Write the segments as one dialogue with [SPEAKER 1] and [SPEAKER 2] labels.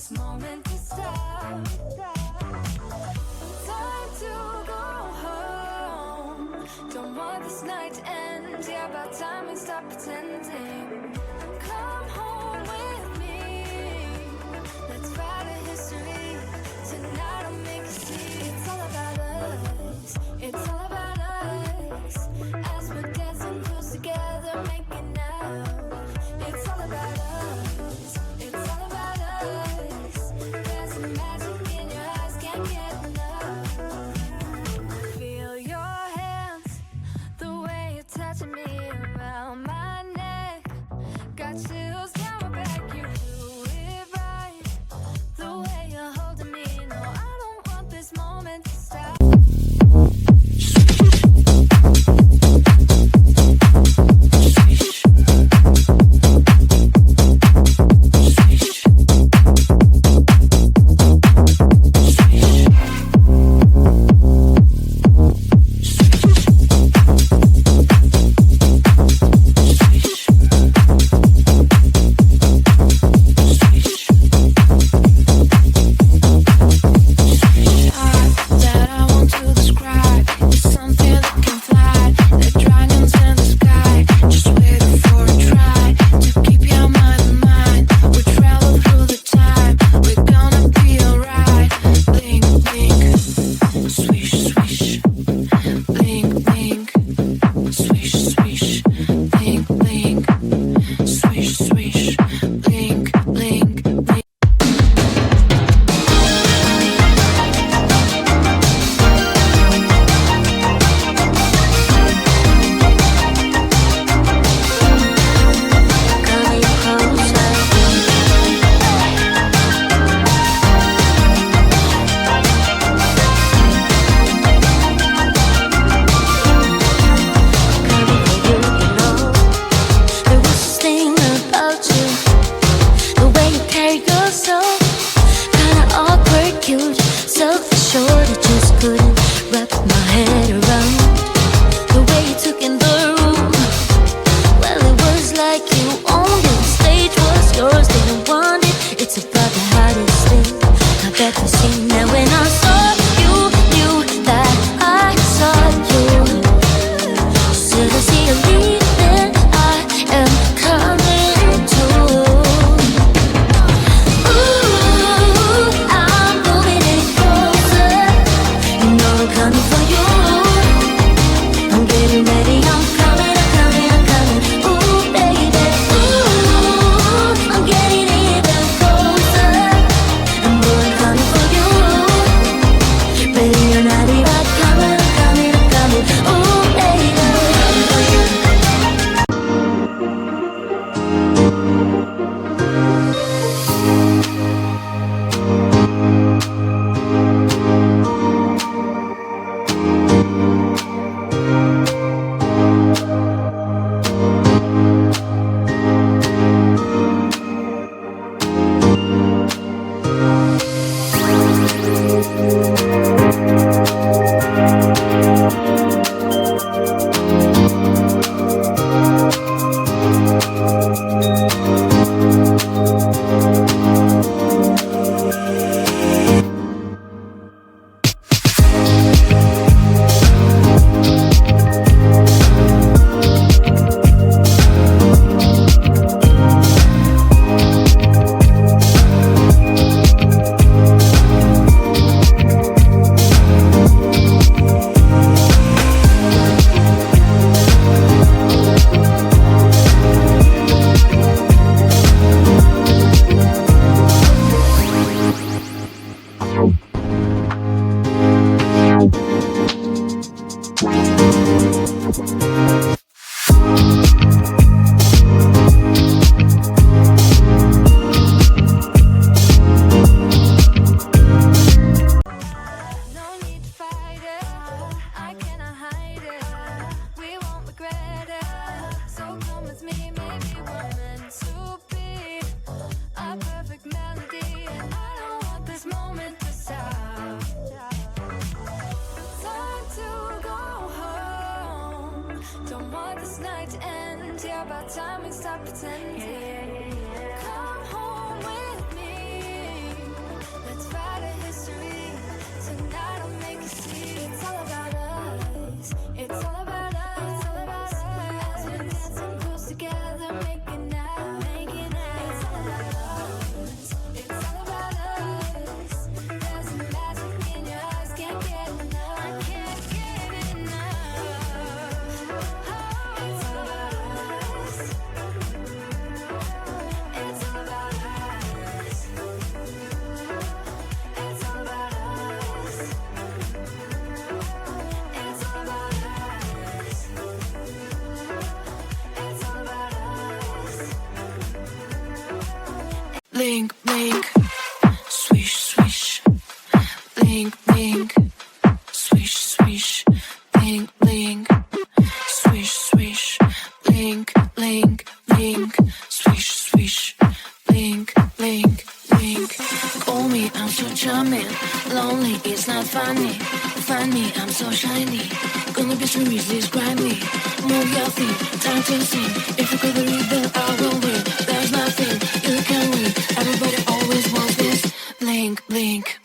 [SPEAKER 1] this moment to stop. Time to go home. Don't want this night to end. Yeah, about time we stop pretending. Come home with me. Let's write a history. Tonight I'll make you see. It's all about us. It's all about us. As we're dancing close together, making out. It's all about us. It's all about us. There's a magic in your eyes, can't get enough. Feel your hands, the way you're touching me around my neck. Got chills down my back, you do it right. The way you're holding me, no, I don't want this moment to stop. About time we stop pretending. Come home with me. blink, blink, swish, swish, blink, blink, swish, swish, blink, blink, swish, swish, blink, blink, blink, swish, swish, blink, blink, blink. Call me, I'm so charming. Lonely, it's not funny. Find me, I'm so shiny. Gonna be so easily describe me. Move your feet, time to sing. If you could read, then I will win. There's nothing you can win. Everybody always wants this. Blink, blink.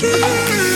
[SPEAKER 2] true.